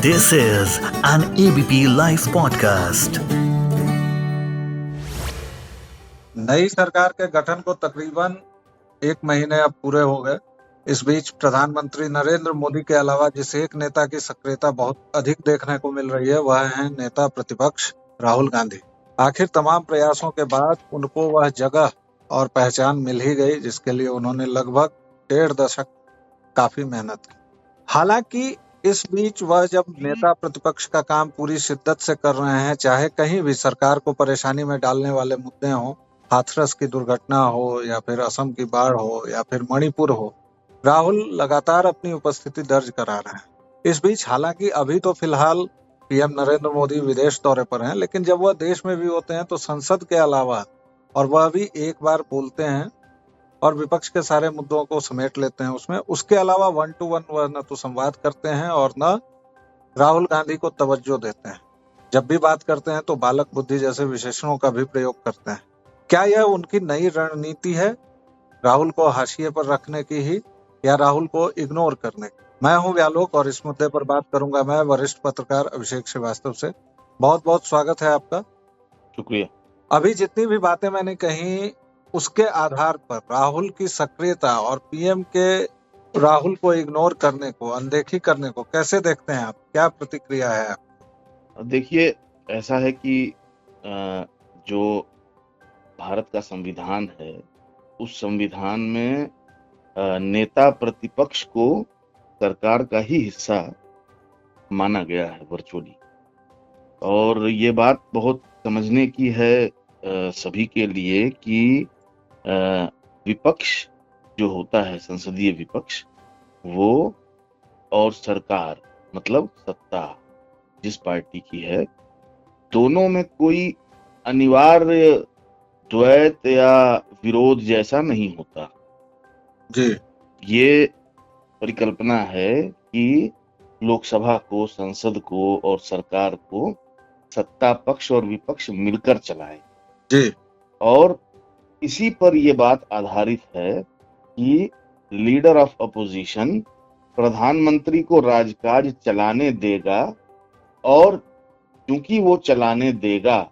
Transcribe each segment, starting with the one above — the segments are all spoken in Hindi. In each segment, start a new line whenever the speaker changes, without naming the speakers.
This is an ABP Life podcast.
नई सरकार के गठन को तकरीबन 1 महीने अब पूरे हो गए। इस बीच प्रधानमंत्री नरेंद्र मोदी के अलावा जिस एक नेता की सक्रियता बहुत अधिक देखने को मिल रही है वह है नेता प्रतिपक्ष राहुल गांधी। आखिर तमाम प्रयासों के बाद उनको वह जगह और पहचान मिल ही गई जिसके लिए उन्होंने लगभग 1.5 दशक काफी मेहनत की। हालांकि इस बीच वह जब नेता प्रतिपक्ष का काम पूरी शिद्दत से कर रहे हैं, चाहे कहीं भी सरकार को परेशानी में डालने वाले मुद्दे हों, हाथरस की दुर्घटना हो या फिर असम की बाढ़ हो या फिर मणिपुर हो, राहुल लगातार अपनी उपस्थिति दर्ज करा रहे हैं। इस बीच हालांकि अभी तो फिलहाल पीएम नरेंद्र मोदी विदेश दौरे पर हैं, लेकिन जब वह देश में भी होते हैं तो संसद के अलावा और वह भी एक बार बोलते हैं और विपक्ष के सारे मुद्दों को समेट लेते हैं उसमें। उसके अलावा 1 to 1 वह न तो संवाद करते हैं और न राहुल गांधी को तवज्जो देते हैं। जब भी बात करते हैं तो बालक बुद्धि जैसे विशेषणों का भी प्रयोग करते हैं। क्या यह उनकी नई रणनीति है, राहुल को हाशिए पर रखने की ही या राहुल को इग्नोर करने की? मैं हूं व्यालोक और इस मुद्दे पर बात करूंगा मैं वरिष्ठ पत्रकार अभिषेक श्रीवास्तव से। बहुत बहुत स्वागत है आपका।
शुक्रिया।
अभी जितनी भी बातें मैंने कही उसके आधार पर राहुल की सक्रियता और पीएम के राहुल को इग्नोर करने को, अनदेखी करने को कैसे देखते हैं आप? क्या प्रतिक्रिया है आप?
देखिए, ऐसा है कि जो भारत का संविधान है उस संविधान में नेता प्रतिपक्ष को सरकार का ही हिस्सा माना गया है वर्चुअली, और ये बात बहुत समझने की है सभी के लिए कि विपक्ष जो होता है, संसदीय विपक्ष, वो और सरकार मतलब सत्ता जिस पार्टी की है, दोनों में कोई अनिवार्य द्वैत या विरोध जैसा नहीं होता
जी।
ये परिकल्पना है कि लोकसभा को, संसद को और सरकार को सत्ता पक्ष और विपक्ष मिलकर चलाएं
जी।
और इसी पर यह बात आधारित है कि लीडर ऑफ अपोजिशन प्रधानमंत्री को राजकाज चलाने देगा, और क्योंकि वो चलाने देगा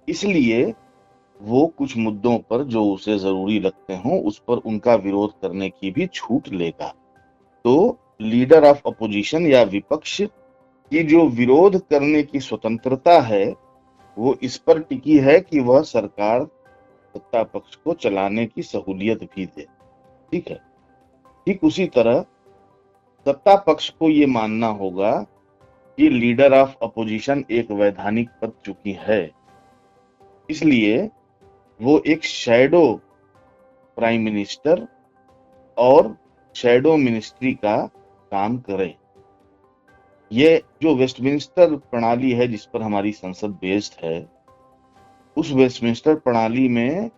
इसलिए वो कुछ मुद्दों पर जो उसे जरूरी लगते हों उस पर उनका विरोध करने की भी छूट लेगा। तो लीडर ऑफ अपोजिशन या विपक्ष की जो विरोध करने की स्वतंत्रता है वो इस पर टिकी है कि वह सरकार सत्ता पक्ष को चलाने की सहूलियत भी दे। ठीक है, ठीक उसी तरह सत्ता पक्ष को ये मानना होगा कि लीडर ऑफ अपोजिशन एक वैधानिक पद चुकी है, इसलिए वो एक शैडो प्राइम मिनिस्टर और शैडो मिनिस्ट्री का काम करे। ये जो वेस्टमिंस्टर प्रणाली है जिस पर हमारी संसद बेस्ड है, उस वेस्टमिंस्टर प्रणाली में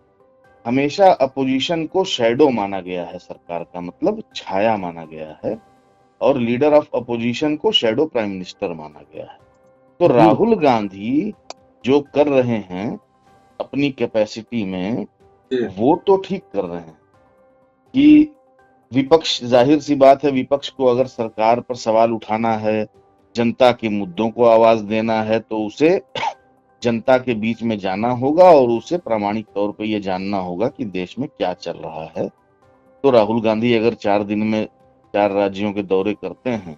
हमेशा अपोजिशन को शैडो माना गया है, सरकार का मतलब छाया माना गया है, और लीडर ऑफ अपोजिशन को शैडो प्राइम मिनिस्टर माना गया है। तो राहुल गांधी जो कर रहे हैं अपनी कैपेसिटी में वो तो ठीक कर रहे हैं कि विपक्ष, जाहिर सी बात है, विपक्ष को अगर सरकार पर सवाल उठाना है, जनता के मुद्दों को आवाज देना है, तो उसे जनता के बीच में जाना होगा और उसे प्रामाणिक तौर पे ये जानना होगा कि देश में क्या चल रहा है। तो राहुल गांधी अगर 4 दिन में 4 राज्यों के दौरे करते हैं,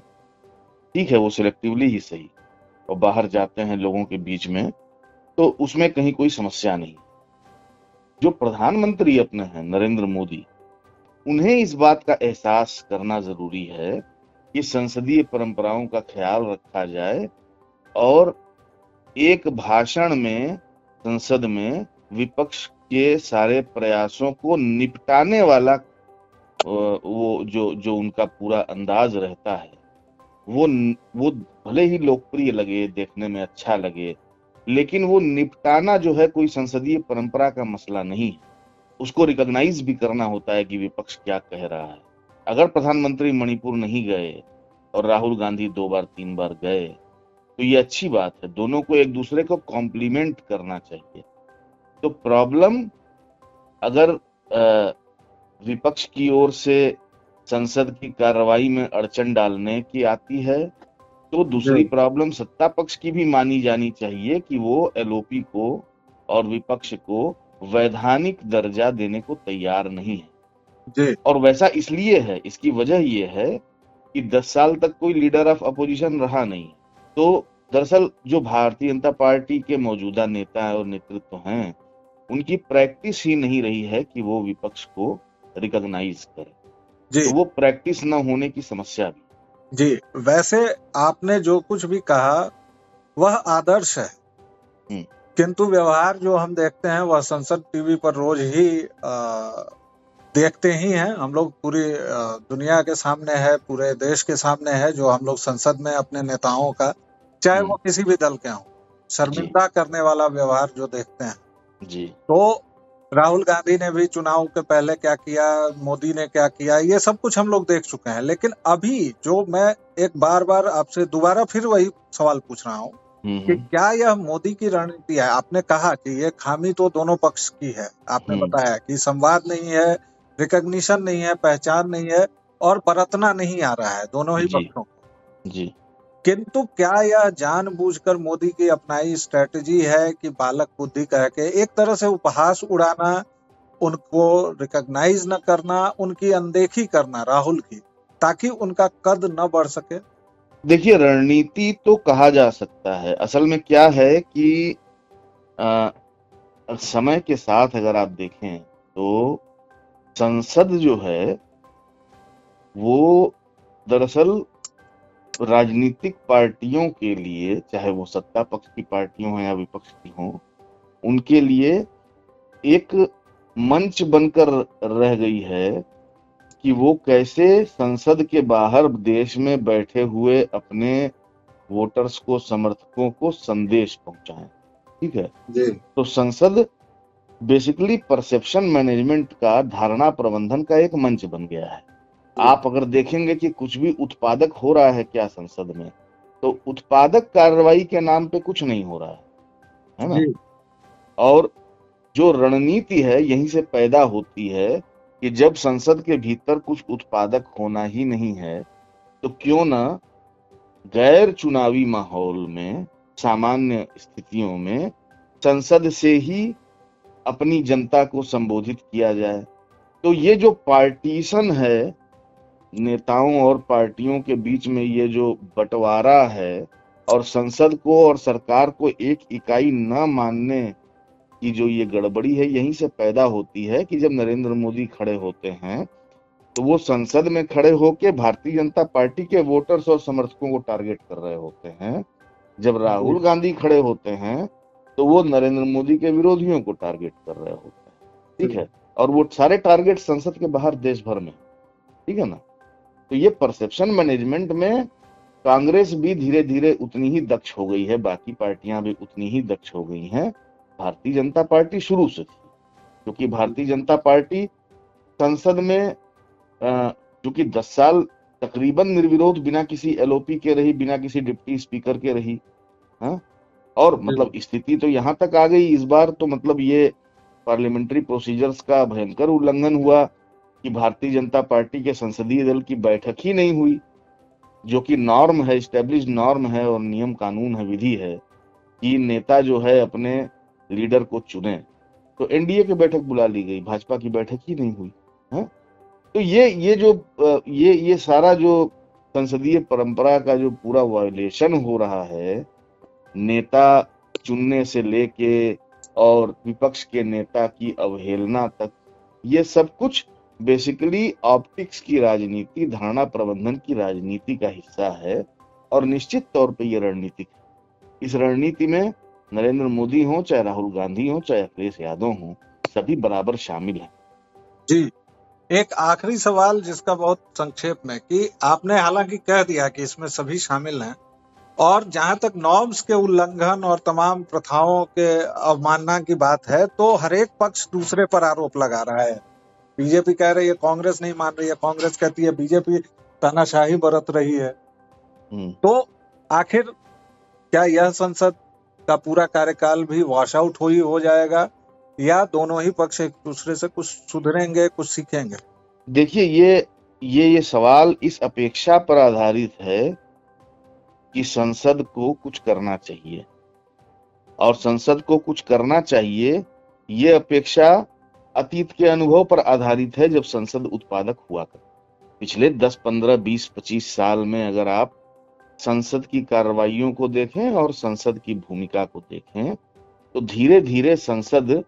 ठीक है, वो सिलेक्टिवली ही सही, और बाहर जाते हैं लोगों के बीच में, तो उसमें कहीं कोई समस्या नहीं। जो प्रधानमंत्री अपने हैं नरेंद्र मोदी, उन्हें इस बात का एहसास करना जरूरी है कि संसदीय परंपराओं का ख्याल रखा जाए और एक भाषण में संसद में विपक्ष के सारे प्रयासों को निपटाने वाला वो जो उनका पूरा अंदाज रहता है वो भले ही लोकप्रिय लगे, देखने में अच्छा लगे, लेकिन वो निपटाना जो है कोई संसदीय परंपरा का मसला नहीं है। उसको रिकॉग्नाइज भी करना होता है कि विपक्ष क्या कह रहा है। अगर प्रधानमंत्री मणिपुर नहीं गए और राहुल गांधी 2 बार 3 बार गए तो ये अच्छी बात है, दोनों को एक दूसरे को कॉम्प्लीमेंट करना चाहिए। तो प्रॉब्लम अगर विपक्ष की ओर से संसद की कार्रवाई में अड़चन डालने की आती है तो दूसरी
जी
प्रॉब्लम सत्ता पक्ष की भी मानी जानी चाहिए कि वो एलओपी को और विपक्ष को वैधानिक दर्जा देने को तैयार नहीं है।
जी
और वैसा इसलिए है, इसकी वजह ये है कि 10 साल तक कोई लीडर ऑफ अपोजिशन रहा नहीं। तो दरअसल जो भारतीय जनता पार्टी के मौजूदा नेता और नेतृत्व हैं, उनकी प्रैक्टिस ही नहीं रही है कि वो विपक्ष को रिकॉग्नाइज करे।
जी
तो वो प्रैक्टिस न होने की समस्या भी।
जी। वैसे आपने जो कुछ भी कहा वह आदर्श है,
हम्म,
किंतु व्यवहार जो हम देखते हैं वह संसद टीवी पर रोज ही देखते ही हैं हम लोग। पूरी दुनिया के सामने है, पूरे देश के सामने है, जो हम लोग संसद में अपने नेताओं का, चाहे वो
हम्म,
किसी भी दल के हों,
जी
शर्मिंदा करने वाला व्यवहार जो देखते हैं।
जी
तो राहुल गांधी ने भी चुनाव के पहले क्या किया, मोदी ने क्या किया, ये सब कुछ हम लोग देख चुके हैं। लेकिन अभी जो मैं एक बार बार आपसे दोबारा फिर वही सवाल पूछ रहा हूँ कि
हम्म
क्या यह मोदी की रणनीति है? आपने कहा कि ये खामी तो दोनों पक्ष की है, आपने
हम्म
बताया कि संवाद नहीं है, रिकग्निशन नहीं है, पहचान नहीं है, और परतना नहीं आ रहा है दोनों ही
जी
पक्षों को।
जी
किंतु क्या यह जानबूझकर मोदी की अपनाई स्ट्रेटजी है कि बालक बुद्धि कह के एक तरह से उपहास उड़ाना, उनको रिकॉग्नाइज न करना, उनकी अनदेखी करना राहुल की, ताकि उनका कद न बढ़ सके?
देखिए, रणनीति तो कहा जा सकता है। असल में क्या है कि अ, समय के साथ अगर आप देखें तो संसद जो है वो दरअसल राजनीतिक पार्टियों के लिए, चाहे वो सत्ता पक्ष की पार्टियों हो या विपक्ष की हो, उनके लिए एक मंच बनकर रह गई है कि वो कैसे संसद के बाहर देश में बैठे हुए अपने वोटर्स को, समर्थकों को संदेश पहुंचाएं। ठीक है।
जी
तो संसद बेसिकली परसेप्शन मैनेजमेंट का, धारणा प्रबंधन का एक मंच बन गया है। आप अगर देखेंगे कि कुछ भी उत्पादक हो रहा है क्या संसद में, तो उत्पादक कार्रवाई के नाम पे कुछ नहीं हो रहा है ना।
जी
और जो रणनीति है यहीं से पैदा होती है कि जब संसद के भीतर कुछ उत्पादक होना ही नहीं है, तो क्यों ना गैर चुनावी माहौल में, सामान्य स्थितियों में संसद से ही अपनी जनता को संबोधित किया जाए। तो ये जो पार्टीशन है, नेताओं और पार्टियों के बीच में ये जो बंटवारा है, और संसद को और सरकार को एक इकाई न मानने की जो ये गड़बड़ी है, यहीं से पैदा होती है कि जब नरेंद्र मोदी खड़े होते हैं तो वो संसद में खड़े होकर भारतीय जनता पार्टी के वोटर्स और समर्थकों को टारगेट कर रहे होते हैं। जब
जी
राहुल गांधी खड़े होते हैं तो वो नरेंद्र मोदी के विरोधियों को टारगेट कर रहे होते हैं। ठीक
जी
है। और वो सारे टारगेट संसद के बाहर देश भर में। ठीक है ना। तो ये परसेप्शन मैनेजमेंट में कांग्रेस भी धीरे धीरे उतनी ही दक्ष हो गई है, बाकी पार्टियां भी उतनी ही दक्ष हो गई हैं। भारतीय जनता पार्टी शुरू से थी, क्योंकि भारतीय जनता पार्टी संसद में क्योंकि 10 साल तकरीबन निर्विरोध बिना किसी एलओपी के रही, बिना किसी डिप्टी स्पीकर के रही। हाँ। और मतलब स्थिति तो यहाँ तक आ गई इस बार, तो मतलब ये पार्लियामेंट्री प्रोसीजर्स का भयंकर उल्लंघन हुआ कि भारतीय जनता पार्टी के संसदीय दल की बैठक ही नहीं हुई, जो कि नॉर्म है, स्टैब्लिश्ड नॉर्म है और नियम कानून है, विधि है कि नेता जो है अपने लीडर को चुने। तो एनडीए की बैठक बुला ली गई, भाजपा की बैठक ही नहीं हुई है। तो ये जो ये सारा जो संसदीय परंपरा का जो पूरा वायलेशन हो रहा है, नेता चुनने से लेके और विपक्ष के नेता की अवहेलना तक, ये सब कुछ बेसिकली ऑप्टिक्स की राजनीति, धारणा प्रबंधन की राजनीति का हिस्सा है। और निश्चित तौर पे ये रणनीति, इस रणनीति में नरेंद्र मोदी हो, चाहे राहुल गांधी हो, चाहे अखिलेश यादव हो, सभी बराबर शामिल हैं।
जी। एक आखिरी सवाल जिसका बहुत संक्षेप में, कि आपने हालांकि कह दिया कि इसमें सभी शामिल हैं, और जहां तक नॉर्म्स के उल्लंघन और तमाम प्रथाओं के अवमानना की बात है, तो हर एक पक्ष दूसरे पर आरोप लगा रहा है। बीजेपी कह रही है कांग्रेस नहीं मान रही है, कांग्रेस कहती है बीजेपी तानाशाही बरत रही है। तो आखिर क्या यह संसद का पूरा कार्यकाल भी वॉश आउट हो जाएगा, या दोनों ही पक्ष एक दूसरे से कुछ सुधरेंगे, कुछ सीखेंगे?
देखिए, ये सवाल इस अपेक्षा पर आधारित है कि संसद को कुछ करना चाहिए, और संसद को कुछ करना चाहिए ये अपेक्षा अतीत के अनुभव पर आधारित है, जब संसद उत्पादक हुआ कर। पिछले 10, 15, 20, 25 साल में अगर आप संसद की कार्रवाइयों को देखें और संसद की भूमिका को देखें, तो धीरे धीरे संसद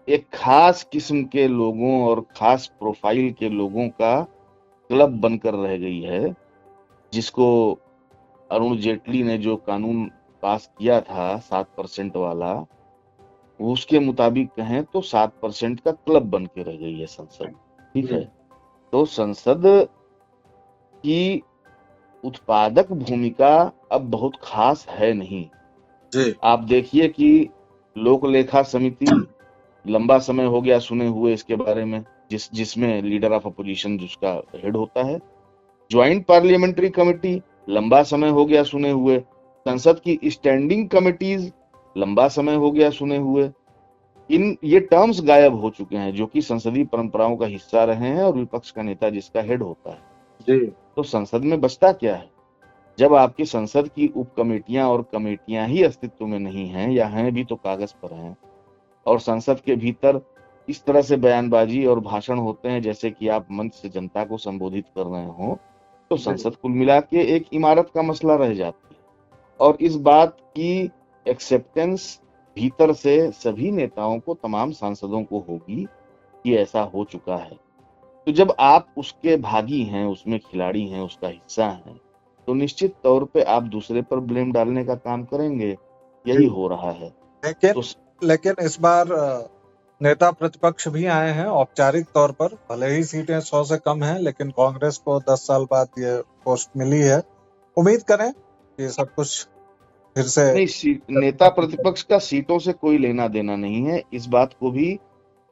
एक खास किस्म के लोगों और खास प्रोफाइल के लोगों का क्लब बनकर रह गई है, जिसको अरुण जेटली ने जो कानून पास किया था 7% वाला, उसके मुताबिक कहें तो 7% का क्लब बन के रह गई है संसद। ठीक है, तो संसद की उत्पादक भूमिका अब बहुत खास है नहीं।
जी
आप देखिए कि लोक लेखा समिति लंबा समय हो गया सुने हुए इसके बारे में, जिसमें लीडर ऑफ अपोजिशन जिसका हेड होता है। ज्वाइंट पार्लियामेंट्री कमेटी लंबा समय हो गया सुने हुए। संसद की स्टैंडिंग कमिटीज लंबा समय हो गया सुने हुए। ये टर्म्स गायब हो चुके हैं जो कि संसदीय परंपराओं का हिस्सा रहे हैं, और विपक्ष का नेता जिसका हेड होता है।
जी
तो संसद में बचता क्या है जब आपकी संसद की उप कमेटियां और कमेटियां ही अस्तित्व में नहीं हैं, या हैं भी तो कागज पर हैं, और संसद के भीतर इस तरह से बयानबाजी और भाषण होते हैं जैसे कि आप मंच से जनता को संबोधित कर रहे हो, तो संसद कुल मिला के एक इमारत का मसला रह जाती है। और इस बात की एक्सेप्टेंस भीतर से सभी नेताओं को, तमाम सांसदों को होगी कि ऐसा हो चुका है। तो जब आप उसके भागी हैं, उसमें खिलाड़ी हैं, उसका हिस्सा हैं, तो निश्चित तौर पे आप दूसरे पर ब्लेम डालने का काम करेंगे। यही हो रहा है।
लेकिन इस बार नेता प्रतिपक्ष भी आए हैं औपचारिक तौर पर। भले ही सीटें 100 से कम हैं, लेकिन कांग्रेस को 10 साल बाद ये पोस्ट मिली है। उम्मीद करें कि सब कुछ फिर से
नहीं, नेता प्रतिपक्ष का सीटों से कोई लेना देना नहीं है। इस बात को भी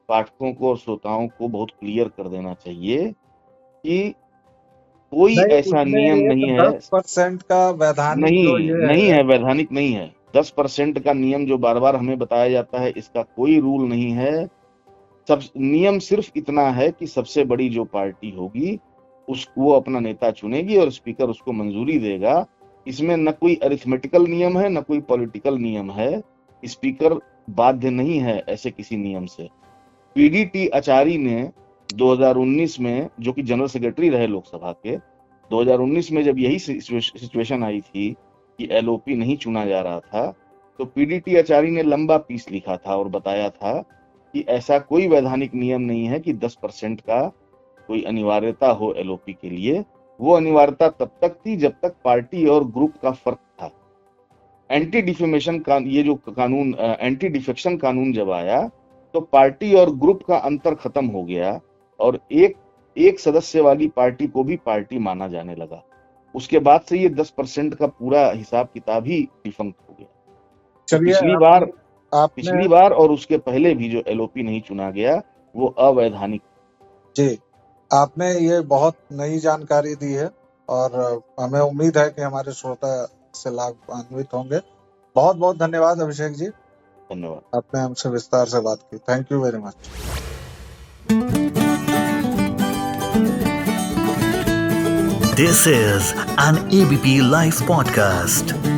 पाठकों को और श्रोताओं को बहुत क्लियर कर देना चाहिए कि कोई ऐसा नियम नहीं है।
10% का वैधानिक जो ये
नहीं है, वैधानिक नहीं है। 10% का नियम जो बार बार हमें बताया जाता है, इसका कोई रूल नहीं है। सब नियम सिर्फ इतना है कि सबसे बड़ी जो पार्टी होगी वो अपना नेता चुनेगी और स्पीकर उसको मंजूरी देगा। इसमें न कोई अरिथमेटिकल नियम है, न कोई पॉलिटिकल नियम है। स्पीकर बाध्य नहीं है ऐसे किसी नियम से। पीडीटी आचार्य ने 2019 में, जो कि जनरल सेक्रेटरी रहे लोकसभा के, 2019 में जब यही सिचुएशन आई थी कि एलओपी नहीं चुना जा रहा था, तो पीडीटी आचार्य ने लंबा पीस लिखा था और बताया था कि ऐसा कोई वैधानिक नियम नहीं है कि 10% का कोई अनिवार्यता हो एलओपी के लिए। वो अनिवार्यता तब तक थी जब तक पार्टी और ग्रुप का फर्क था। एंटी डिफेमेशन का ये जो कानून, एंटी डिफेक्शन कानून जब आया, तो पार्टी और ग्रुप का अंतर खत्म हो गया और एक सदस्य वाली पार्टी को भी पार्टी माना जाने लगा। उसके बाद से ये 10% का पूरा हिसाब किताब ही डिफंक्ट हो गया। पिछली बार और उसके पहले भी जो एलओपी नहीं चुना गया वो अवैधानिक।
जी, आपने ये बहुत नई जानकारी दी है और हमें उम्मीद है कि हमारे श्रोता से लाभान्वित होंगे। बहुत बहुत धन्यवाद अभिषेक जी।
धन्यवाद,
आपने हमसे विस्तार से बात की। Thank you very much.
This is an ABP Life podcast.